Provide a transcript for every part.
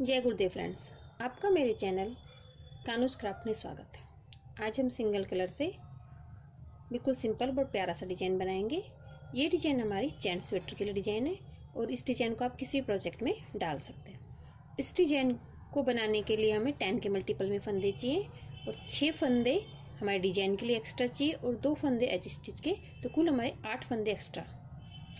जय गुरुदेव फ्रेंड्स, आपका मेरे चैनल कानूस क्राफ्ट में स्वागत है। आज हम सिंगल कलर से बिल्कुल सिंपल बट प्यारा सा डिजाइन बनाएंगे। ये डिजाइन हमारी जेंट्स स्वेटर के लिए डिजाइन है और इस डिजाइन को आप किसी भी प्रोजेक्ट में डाल सकते हैं। इस डिजाइन को बनाने के लिए हमें 10 के मल्टीपल में फंदे चाहिए और 6 फंदे हमारे डिजाइन के लिए एक्स्ट्रा चाहिए और 2 फंदे एज स्टिच के, तो कुल हमारे 8 फंदे एक्स्ट्रा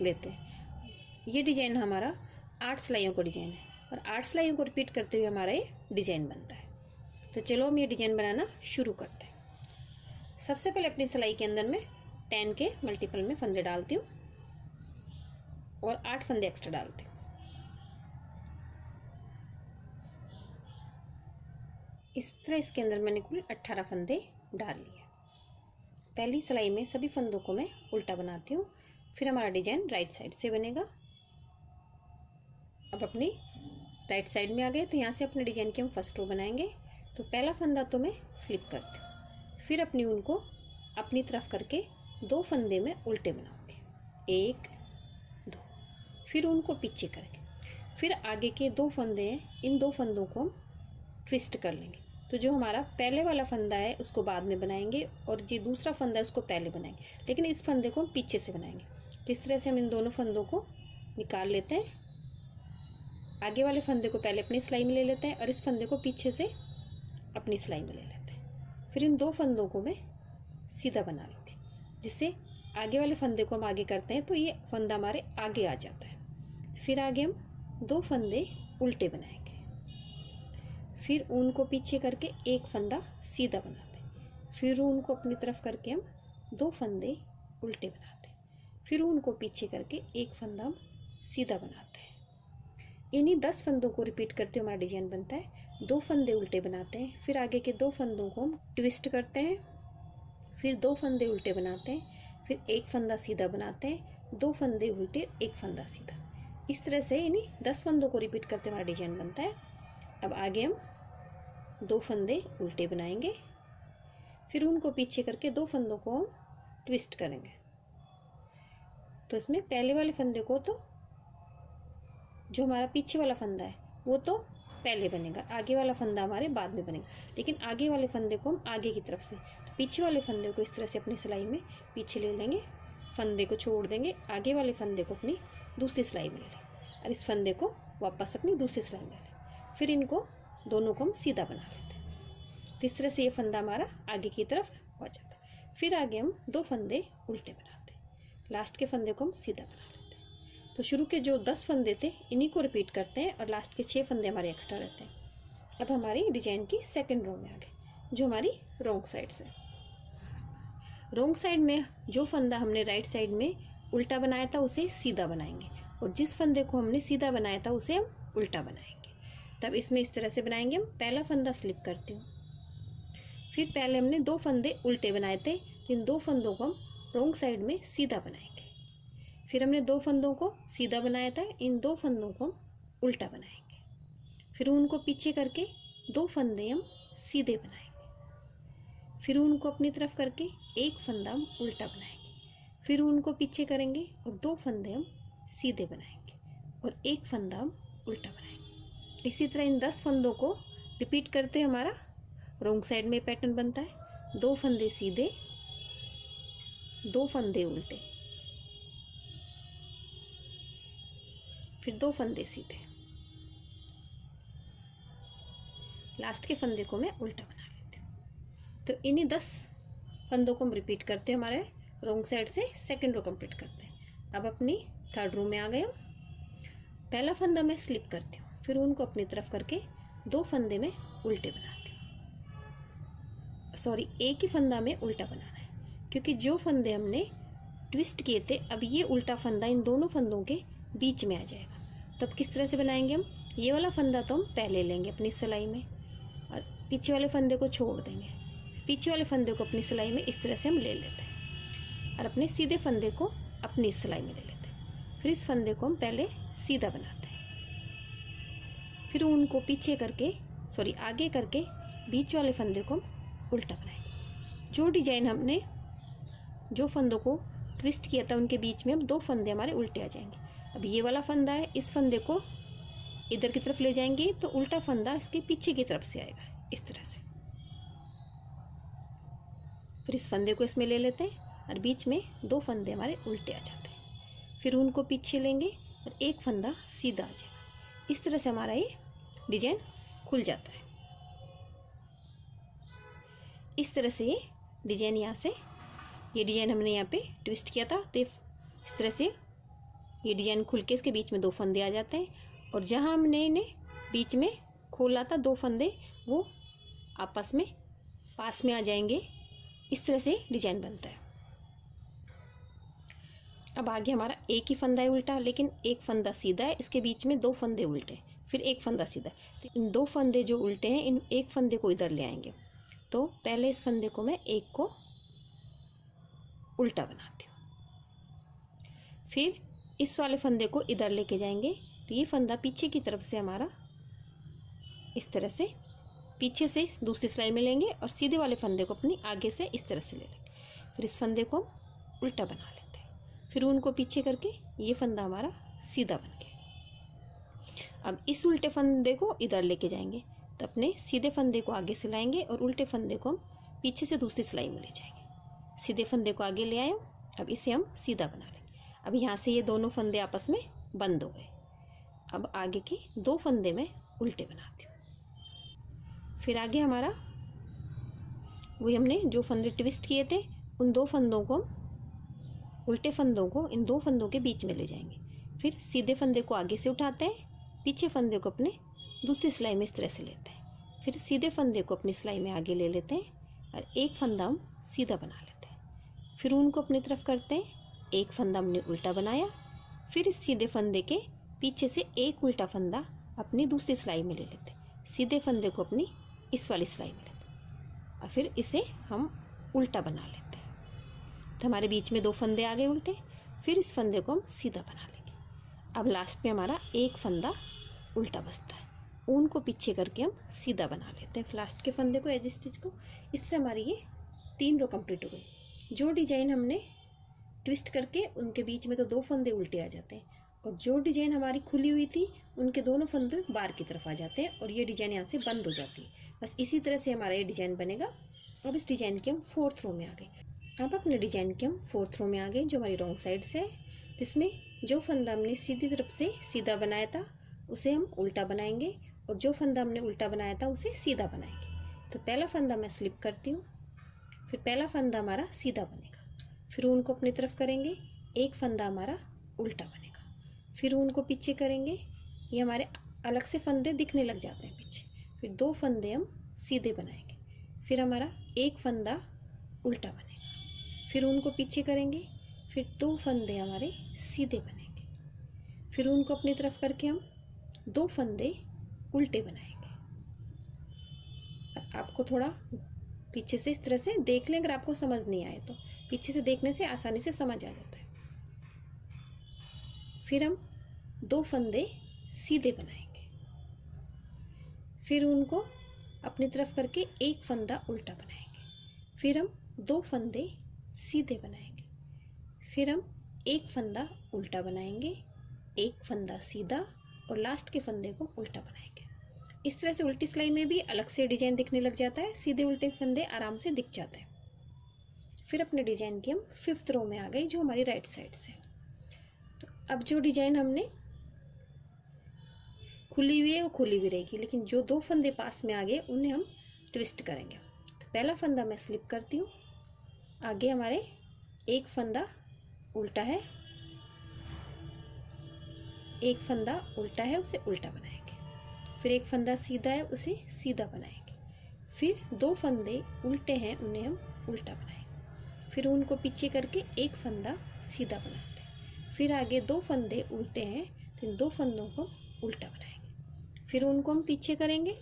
लेते हैं। ये डिजाइन हमारा 8 सिलाइयों का डिजाइन है और 8 सिलाइयों को रिपीट करते हुए हमारा ये डिजाइन बनता है। तो चलो हम ये डिजाइन बनाना शुरू करते हैं। सबसे पहले अपनी सिलाई के अंदर में 10 के मल्टीपल में फंदे डालती हूँ और 8 फंदे एक्स्ट्रा डालती हूँ। इस तरह इसके अंदर मैंने कुल 18 फंदे डाल लिए। पहली सिलाई में सभी फंदों को मैं उल्टा बनाती हूँ, फिर हमारा डिजाइन राइट साइड से बनेगा। अब अपनी राइट साइड में आ गए तो यहाँ से अपने डिजाइन की हम फर्स्ट रो बनाएंगे। तो पहला फंदा तो मैं स्लिप करती हूँ, फिर अपनी ऊन को अपनी तरफ करके 2 फंदे में उल्टे बनाऊंगी, 1 2, फिर ऊन को पीछे करके फिर आगे के 2 फंदे हैं, इन 2 फंदों को हम ट्विस्ट कर लेंगे। तो जो हमारा पहले वाला फंदा है उसको बाद में बनाएंगे और जो दूसरा फंदा है उसको पहले बनाएंगे, लेकिन इस फंदे को हम पीछे से बनाएंगे। तो इस तरह से हम इन दोनों फंदों को निकाल लेते हैं। आगे वाले फंदे को पहले अपनी सिलाई में ले लेते हैं और इस फंदे को पीछे से अपनी सिलाई में ले लेते हैं। फिर इन 2 फंदों को मैं सीधा बना लूँगी, जिससे आगे वाले फंदे को हम आगे करते हैं तो ये फंदा हमारे आगे आ जाता है। फिर आगे हम 2 फंदे उल्टे बनाएंगे, फिर ऊन को पीछे करके 1 फंदा सीधा बनाते हैं, फिर ऊन को अपनी तरफ करके हम 2 फंदे उल्टे बनाते हैं, फिर ऊन को पीछे करके 1 फंदा हम सीधा बनाते हैं। इन्हीं 10 फंदों को रिपीट करते हुए हमारा डिजाइन बनता है। 2 फंदे उल्टे बनाते हैं, फिर आगे के 2 फंदों को हम ट्विस्ट करते हैं, फिर 2 फंदे उल्टे बनाते हैं, फिर 1 फंदा सीधा बनाते हैं, 2 फंदे उल्टे 1 फंदा सीधा। इस तरह से इन्हीं 10 फंदों को रिपीट करते हुए हमारा डिजाइन बनता है। अब आगे हम 2 फंदे उल्टे बनाएंगे, फिर उनको पीछे करके 2 फंदों को हम ट्विस्ट करेंगे। तो इसमें पहले वाले फंदे को तो जो हमारा पीछे वाला फंदा है वो तो पहले बनेगा, आगे वाला फंदा हमारे बाद में बनेगा, लेकिन आगे वाले फंदे को हम आगे की तरफ से, तो पीछे वाले फंदे को इस तरह से अपनी सिलाई में पीछे ले लेंगे, फंदे को छोड़ देंगे, आगे वाले फंदे को अपनी दूसरी सिलाई में ले लेंगे और इस फंदे को वापस अपनी दूसरी सिलाई में ले लेंगे। फिर इनको दोनों को हम सीधा बना लेते हैं। तो इस तरह से ये फंदा हमारा आगे की तरफ हो जाता है। फिर आगे हम 2 फंदे उल्टे बनाते हैं, लास्ट के फंदे को हम सीधा बना लेते हैं। तो शुरू के जो 10 फंदे थे इन्हीं को रिपीट करते हैं और लास्ट के 6 फंदे हमारे एक्स्ट्रा रहते हैं। अब हमारी डिजाइन की सेकंड रो में आ गए, जो हमारी रोंग साइड से। रोंग साइड में जो फंदा हमने राइट साइड में उल्टा बनाया था उसे सीधा बनाएंगे और जिस फंदे को हमने सीधा बनाया था उसे हम उल्टा बनाएंगे। तब इसमें इस तरह से बनाएंगे हम। पहला फंदा स्लिप करती हूँ, फिर पहले हमने 2 फंदे उल्टे बनाए थे, इन 2 फंदों को हम रोंग साइड में सीधा बनाएंगे। फिर हमने 2 फंदों को सीधा बनाया था, इन 2 फंदों को हम उल्टा बनाएंगे, फिर उनको पीछे करके 2 फंदे हम सीधे बनाएंगे, फिर उनको अपनी तरफ करके 1 फंदा हम उल्टा बनाएंगे, फिर उनको पीछे करेंगे और 2 फंदे हम सीधे बनाएंगे और 1 फंदा हम उल्टा बनाएंगे। इसी तरह इन 10 फंदों को रिपीट करते हमारा रोंग साइड में पैटर्न बनता है। 2 फंदे सीधे, 2 फंदे उल्टे, फिर 2 फंदे सीधे, लास्ट के फंदे को मैं उल्टा बना लेती हूँ। तो इन्हीं 10 फंदों को हम रिपीट करते हैं, हमारे रोंग साइड से सेकंड रो कंप्लीट करते हैं। अब अपनी थर्ड रो में आ गए हम। पहला फंदा मैं स्लिप करती हूँ, फिर उनको अपनी तरफ करके 2 फंदे में उल्टे बनाती हूँ। सॉरी, एक ही फंदा में उल्टा बनाना है, क्योंकि जो फंदे हमने ट्विस्ट किए थे अब ये उल्टा फंदा इन दोनों फंदों के बीच में आ जाएगा। तो अब किस तरह से बनाएंगे हम? ये वाला फंदा तो हम पहले लेंगे अपनी सिलाई में और पीछे वाले फंदे को छोड़ देंगे, पीछे वाले फंदे को अपनी सिलाई में इस तरह से हम ले लेते हैं और अपने सीधे फंदे को अपनी सिलाई में ले लेते हैं। फिर इस फंदे को हम पहले सीधा बनाते हैं, फिर उनको पीछे करके आगे करके बीच वाले फंदे को हम उल्टा बनाएंगे। जो डिजाइन हमने जो फंदों को ट्विस्ट किया था उनके बीच में अब 2 फंदे हमारे उल्टे आ जाएंगे। अब ये वाला फंदा है, इस फंदे को इधर की तरफ ले जाएंगे तो उल्टा फंदा इसके पीछे की तरफ से आएगा, इस तरह से। फिर इस फंदे को इसमें ले लेते हैं और बीच में 2 फंदे हमारे उल्टे आ जाते हैं। फिर उनको पीछे लेंगे और एक फंदा सीधा आ जाएगा। इस तरह से हमारा ये डिजाइन खुल जाता है। इस तरह से ये डिजाइन यहाँ से, ये डिजाइन हमने यहाँ पे ट्विस्ट किया था, तो इस तरह से ये डिजाइन खुल के इसके बीच में 2 फंदे आ जाते हैं। और जहाँ हमने इन्हें बीच में खोला था 2 फंदे, वो आपस में पास में आ जाएंगे। इस तरह से डिजाइन बनता है। अब आगे हमारा एक ही फंदा है उल्टा, लेकिन एक फंदा सीधा है, इसके बीच में 2 फंदे उल्टे, फिर एक फंदा सीधा। तो इन 2 फंदे जो उल्टे हैं, इन एक फंदे को इधर ले आएंगे। तो पहले इस फंदे को मैं एक को उल्टा बनाती हूँ, फिर इस वाले फंदे को इधर लेके जाएंगे। तो ये फंदा पीछे की तरफ से हमारा इस तरह से पीछे से दूसरी सिलाई में लेंगे और सीधे वाले फंदे को अपनी आगे से इस तरह से ले लेंगे। फिर इस फंदे को उल्टा बना लेते हैं, फिर उनको पीछे करके ये फंदा हमारा सीधा बन गया। अब इस उल्टे फंदे को इधर लेके जाएंगे, तो अपने सीधे फंदे को आगे से लाएंगे और उल्टे फंदे को हम पीछे से दूसरी सिलाई में ले जाएंगे। सीधे फंदे को आगे ले आए, अब इसे हम सीधा बना लेंगे। अब यहाँ से ये दोनों फंदे आपस में बंद हो गए। अब आगे के 2 फंदे में उल्टे बनाती हूँ। फिर आगे हमारा वही हमने जो फंदे ट्विस्ट किए थे, उन 2 फंदों को, उल्टे फंदों को इन 2 फंदों के बीच में ले जाएंगे। फिर सीधे फंदे को आगे से उठाते हैं, पीछे फंदे को अपने दूसरी सिलाई में इस तरह से लेते हैं। फिर सीधे फंदे को अपनी सिलाई में आगे ले लेते हैं और एक फंदा हम सीधा बना लेते हैं। फिर उनको अपनी तरफ करते हैं, एक फंदा हमने उल्टा बनाया, फिर इस सीधे फंदे के पीछे से एक उल्टा फंदा अपनी दूसरी सिलाई में ले लेते हैं। सीधे फंदे को अपनी इस वाली सिलाई में लेते हैं और फिर इसे हम उल्टा बना लेते हैं। तो हमारे बीच में 2 फंदे आ गए उल्टे। फिर इस फंदे को हम सीधा बना लेंगे। अब लास्ट में हमारा एक फंदा उल्टा बचता है, उनको पीछे करके हम सीधा बना लेते हैं। लास्ट के फंदे को, एज स्टिच को, इस तरह हमारी ये 3 रो कंप्लीट हो गई। जो डिजाइन हमने ट्विस्ट करके उनके बीच में तो 2 फंदे उल्टे आ जाते हैं, और जो डिजाइन हमारी खुली हुई थी उनके दोनों फंदे बाहर की तरफ आ जाते हैं और ये डिजाइन यहाँ से बंद हो जाती है। बस इसी तरह से हमारा ये डिजाइन बनेगा। अब इस डिजाइन के हम 4th रो में आ गए। अब अपने डिजाइन के हम 4th रो में आ गए, जो हमारी रॉन्ग साइड से है। इसमें जो फंदा हमने सीधी तरफ से सीधा बनाया था उसे हम उल्टा बनाएंगे, और जो फंदा हमने उल्टा बनाया था उसे सीधा बनाएंगे। तो पहला फंदा मैं स्लिप करती हूँ, फिर पहला फंदा हमारा सीधा बनेगा, फिर उनको अपनी तरफ करेंगे, एक फंदा हमारा उल्टा बनेगा, फिर उनको पीछे करेंगे। ये हमारे अलग से फंदे दिखने लग जाते हैं पीछे। फिर 2 फंदे हम सीधे बनाएंगे, फिर हमारा एक फंदा उल्टा बनेगा, फिर उनको पीछे करेंगे, फिर 2 फंदे हमारे सीधे बनेंगे, फिर उनको अपनी तरफ करके हम 2 फंदे उल्टे बनाएंगे। आपको थोड़ा पीछे से इस तरह से देख लें, अगर आपको समझ नहीं आए तो पीछे से देखने से आसानी से समझ आ जाता है। फिर हम 2 फंदे सीधे बनाएंगे, फिर उनको अपनी तरफ करके एक फंदा उल्टा बनाएंगे, फिर हम 2 फंदे सीधे बनाएंगे, फिर हम एक फंदा उल्टा बनाएंगे, एक फंदा सीधा, और लास्ट के फंदे को उल्टा बनाएंगे। इस तरह से उल्टी सिलाई में भी अलग से डिजाइन दिखने लग जाता है, सीधे उल्टे फंदे आराम से दिख जाते हैं। फिर अपने डिजाइन की हम 5th रो में आ गए, जो हमारी राइट साइड से। तो अब जो डिजाइन हमने खुली हुई है वो खुली हुई रहेगी, लेकिन जो 2 फंदे पास में आ गए उन्हें हम ट्विस्ट करेंगे। तो पहला फंदा मैं स्लिप करती हूँ, आगे हमारे एक फंदा उल्टा है, एक फंदा उल्टा है, उसे उल्टा बनाएंगे, फिर एक फंदा सीधा है, उसे सीधा बनाएंगे, फिर 2 फंदे उल्टे हैं, उन्हें हम उल्टा बनाएंगे, फिर उनको पीछे करके एक फंदा सीधा बनाते हैं, फिर आगे 2 फंदे उल्टे हैं, तो इन 2 फंदों को उल्टा बनाएंगे, फिर उनको हम पीछे करेंगे,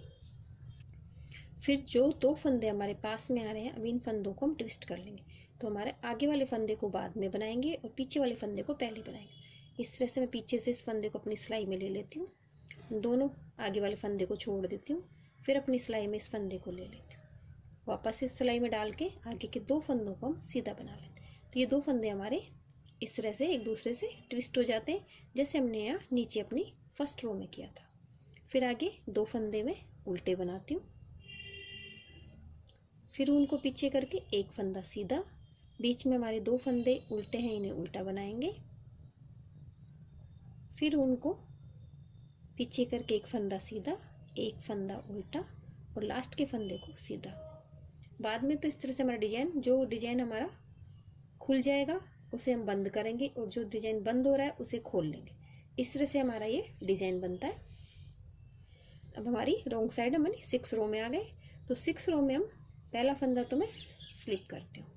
फिर जो 2 फंदे हमारे पास में आ रहे हैं, अब इन फंदों को हम ट्विस्ट कर लेंगे। तो हमारे आगे वाले फंदे को बाद में बनाएंगे और पीछे वाले फंदे को पहले बनाएंगे। इस तरह से मैं पीछे से इस फंदे को अपनी सिलाई में ले लेती हूँ, दोनों आगे वाले फंदे को छोड़ देती हूँ, फिर अपनी सिलाई में इस फंदे को ले लेती हूँ, वापस इस सिलाई में डाल के आगे के 2 फंदों को हम सीधा बना लेते हैं। तो ये 2 फंदे हमारे इस तरह से एक दूसरे से ट्विस्ट हो जाते हैं, जैसे हमने यहाँ नीचे अपनी 1st रो में किया था। फिर आगे 2 फंदे में उल्टे बनाती हूँ, फिर उनको पीछे करके एक फंदा सीधा, बीच में हमारे 2 फंदे उल्टे हैं, इन्हें उल्टा बनाएंगे, फिर उनको पीछे करके एक फंदा सीधा, एक फंदा उल्टा और लास्ट के फंदे को सीधा। बाद में तो इस तरह से हमारा डिजाइन, जो डिजाइन हमारा खुल जाएगा उसे हम बंद करेंगे और जो डिजाइन बंद हो रहा है उसे खोल लेंगे। इस तरह से हमारा ये डिजाइन बनता है। अब हमारी रॉन्ग साइड हमारी 6 रो में आ गए, तो 6 रो में हम पहला फंदा तो मैं स्लिप करती हूँ,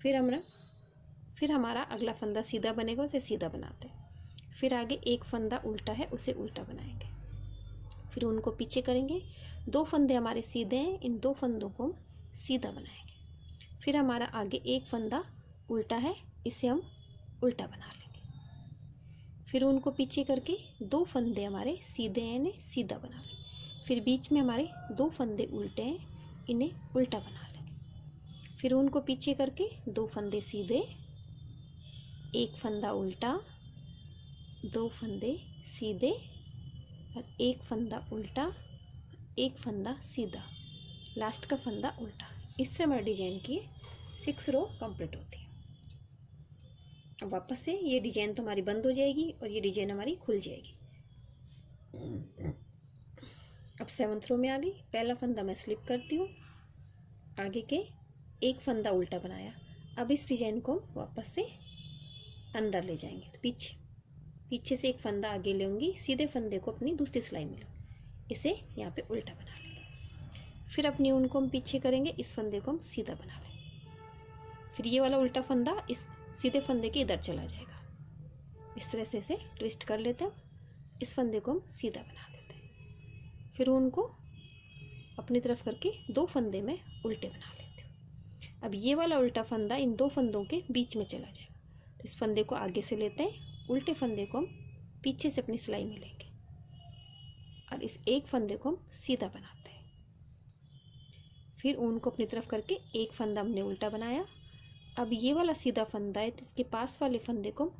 फिर हमारा अगला फंदा सीधा बनेगा, उसे सीधा बनाते हैं, फिर आगे एक फंदा उल्टा है उसे उल्टा बनाएंगे, फिर उनको पीछे करेंगे, 2 फंदे हमारे सीधे हैं, इन 2 फंदों को हम सीधा बनाएंगे, फिर हमारा आगे एक फंदा उल्टा है, इसे हम उल्टा बना लेंगे, फिर उनको पीछे करके 2 फंदे हमारे सीधे हैं, इन्हें सीधा बना लेंगे, फिर बीच में हमारे 2 फंदे उल्टे हैं, इन्हें उल्टा बना लेंगे, फिर उनको पीछे करके 2 फंदे सीधे, एक फंदा उल्टा, 2 फंदे सीधे और एक फंदा उल्टा, एक फंदा सीधा, लास्ट का फंदा उल्टा। इस तरह हमारे डिजाइन की 6 रो कंप्लीट होती है। अब वापस से ये डिजाइन तो हमारी बंद हो जाएगी और ये डिजाइन हमारी खुल जाएगी। अब 7th रो में आ गई, पहला फंदा मैं स्लिप करती हूँ, आगे के एक फंदा उल्टा बनाया। अब इस डिजाइन को वापस से अंदर ले जाएंगे, तो पीछे से एक फंदा आगे लेंगी, सीधे फंदे को अपनी दूसरी सिलाई में लूँगी, इसे यहाँ पे उल्टा बना लेंगे, फिर अपनी ऊन को हम पीछे करेंगे, इस फंदे को हम सीधा बना लेंगे, फिर ये वाला उल्टा फंदा इस सीधे फंदे के इधर चला जाएगा। इस तरह से इसे ट्विस्ट कर लेते हैं, इस फंदे को हम सीधा बना देते हैं, फिर ऊन को अपनी तरफ करके 2 फंदे में उल्टे बना लेते हैं। अब ये वाला उल्टा फंदा इन 2 फंदों के बीच में चला जाएगा, तो इस फंदे को आगे से लेते हैं, उल्टे फंदे को हम पीछे से अपनी सिलाई में लेंगे और इस एक फंदे को हम सीधा बनाते हैं, फिर ऊन को अपनी तरफ करके एक फंदा हमने उल्टा बनाया। अब ये वाला सीधा फंदा है, तो इसके पास वाले फंदे को हम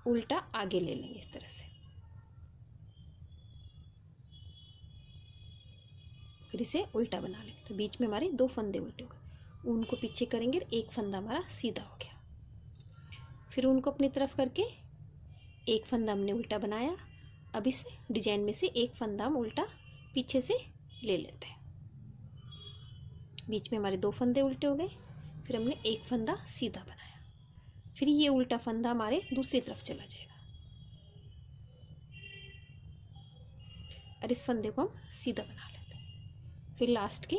उल्टा आगे ले लेंगे इस तरह से, फिर इसे उल्टा बना लेंगे, तो बीच में हमारे 2 फंदे उल्टे हो गए, ऊन को पीछे करेंगे, एक फंदा हमारा सीधा हो गया, फिर ऊन को अपनी तरफ करके एक फंदा हमने उल्टा बनाया। अब इस डिजाइन में से एक फंदा हम उल्टा पीछे से ले लेते हैं, बीच में हमारे 2 फंदे उल्टे हो गए, फिर हमने एक फंदा सीधा बनाया, फिर ये उल्टा फंदा हमारे दूसरी तरफ चला जाएगा और इस फंदे को हम सीधा बना लेते हैं, फिर लास्ट के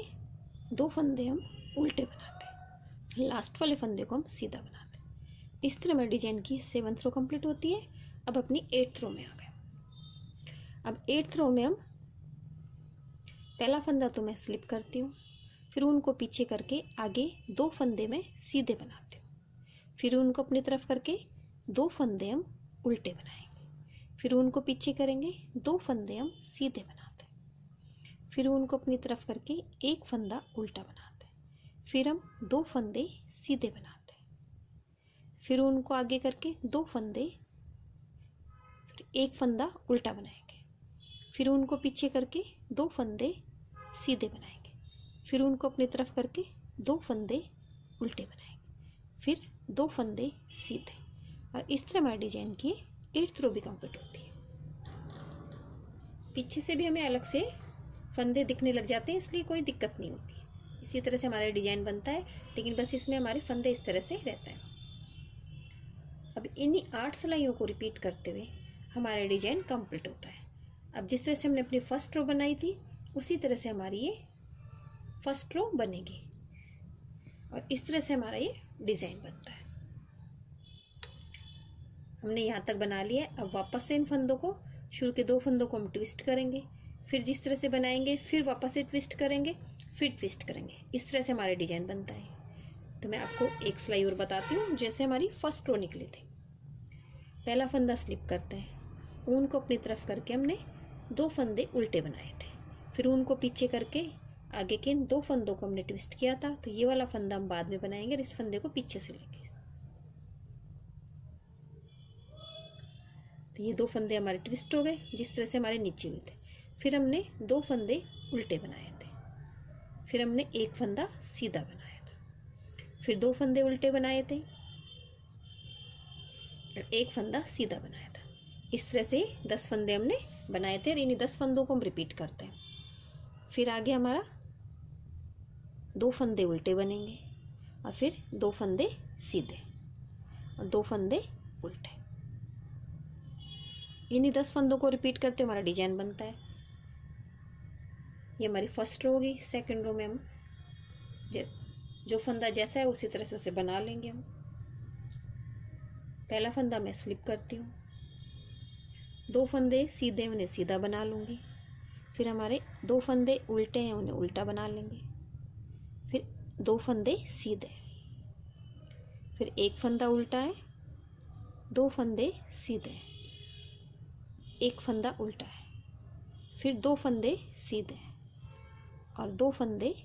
2 फंदे हम उल्टे बनाते हैं, लास्ट वाले फंदे को हम सीधा बनाते हैं। इस तरह हमारे डिजाइन की 7th रो कंप्लीट होती है। अब अपनी 8th रो में आ गए। अब 8th रो में हम पहला फंदा तो मैं स्लिप करती हूँ, फिर उनको पीछे करके आगे 2 फंदे में सीधे बनाती हूँ, फिर उनको अपनी तरफ करके 2 फंदे हम उल्टे बनाएंगे, फिर उनको पीछे करेंगे, 2 फंदे हम सीधे बनाते हैं, फिर उनको अपनी तरफ करके एक फंदा उल्टा बनाते हैं, फिर हम 2 फंदे सीधे बनाते हैं, फिर उनको आगे करके 2 फंदे एक फंदा उल्टा बनाएंगे, फिर उनको पीछे करके 2 फंदे सीधे बनाएंगे, फिर उनको अपनी तरफ करके 2 फंदे उल्टे बनाएंगे, फिर 2 फंदे सीधे, और इस तरह हमारी डिजाइन की 8th रो भी कंप्लीट होती है। पीछे से भी हमें अलग से फंदे दिखने लग जाते हैं, इसलिए कोई दिक्कत नहीं होती है। इसी तरह से हमारा डिजाइन बनता है, लेकिन बस इसमें हमारे फंदे इस तरह से रहते हैं। अब इन्हीं 8 सिलाइयों को रिपीट करते हुए हमारा डिजाइन कंप्लीट होता है। अब जिस तरह से हमने अपनी फर्स्ट रो बनाई थी, उसी तरह से हमारी ये फर्स्ट रो बनेगी और इस तरह से हमारा ये डिजाइन बनता है। हमने यहाँ तक बना लिया है। अब वापस से इन फंदों को, शुरू के 2 फंदों को हम ट्विस्ट करेंगे, फिर जिस तरह से बनाएंगे, फिर वापस से ट्विस्ट करेंगे, फिर ट्विस्ट करेंगे। इस तरह से हमारा डिजाइन बनता है। तो मैं आपको एक सिलाई और बताती हूँ, जैसे हमारी फर्स्ट रो निकली थी। पहला फंदा स्लिप करते हैं, ऊन को अपनी तरफ करके हमने 2 फंदे उल्टे बनाए थे, फिर ऊन को पीछे करके आगे के 2 फंदों को हमने ट्विस्ट किया था, तो ये वाला फंदा हम बाद में बनाएंगे और इस फंदे को पीछे से लेंगे। तो ये 2 फंदे हमारे ट्विस्ट हो गए, जिस तरह से हमारे नीचे हुए थे। फिर हमने 2 फंदे उल्टे बनाए थे, फिर हमने एक फंदा सीधा बनाया था, फिर 2 फंदे उल्टे बनाए थे और एक फंदा सीधा बनाया था। इस तरह से 10 फंदे हमने बनाए थे और इन्हीं 10 फंदों को हम रिपीट करते हैं। फिर आगे हमारा 2 फंदे उल्टे बनेंगे और फिर 2 फंदे सीधे और 2 फंदे उल्टे। इन्हीं 10 फंदों को रिपीट करते हमारा डिजाइन बनता है। ये हमारी फर्स्ट रो होगी। सेकंड रो में हम जो फंदा जैसा है उसी तरह से उसे बना लेंगे हम। पहला फंदा मैं स्लिप करती हूँ, 2 फंदे सीधे उन्हें सीधा बना लूँगी, फिर हमारे 2 फंदे उल्टे हैं उन्हें उल्टा बना लेंगे, फिर 2 फंदे सीधे, फिर एक फंदा उल्टा है, 2 फंदे सीधे, एक फंदा उल्टा है, फिर 2 फंदे सीधे और 2 फंदे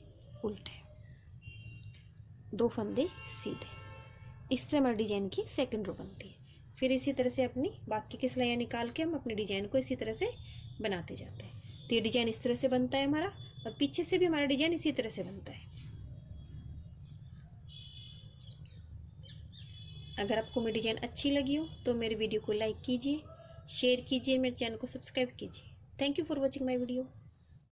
उल्टे, 2 फंदे सीधे। इस तरह हमारे डिजाइन की सेकंड रो बनती है। फिर इसी तरह से अपनी बाकी की सिलाइयाँ निकाल के हम अपने डिजाइन को इसी तरह से बनाते जाते हैं। तो ये डिजाइन इस तरह से बनता है हमारा, और पीछे से भी हमारा डिजाइन इसी तरह से बनता है। अगर आपको मेरी डिजाइन अच्छी लगी हो तो मेरे वीडियो को लाइक कीजिए, शेयर कीजिए, मेरे चैनल को सब्सक्राइब कीजिए। Thank you for watching my video.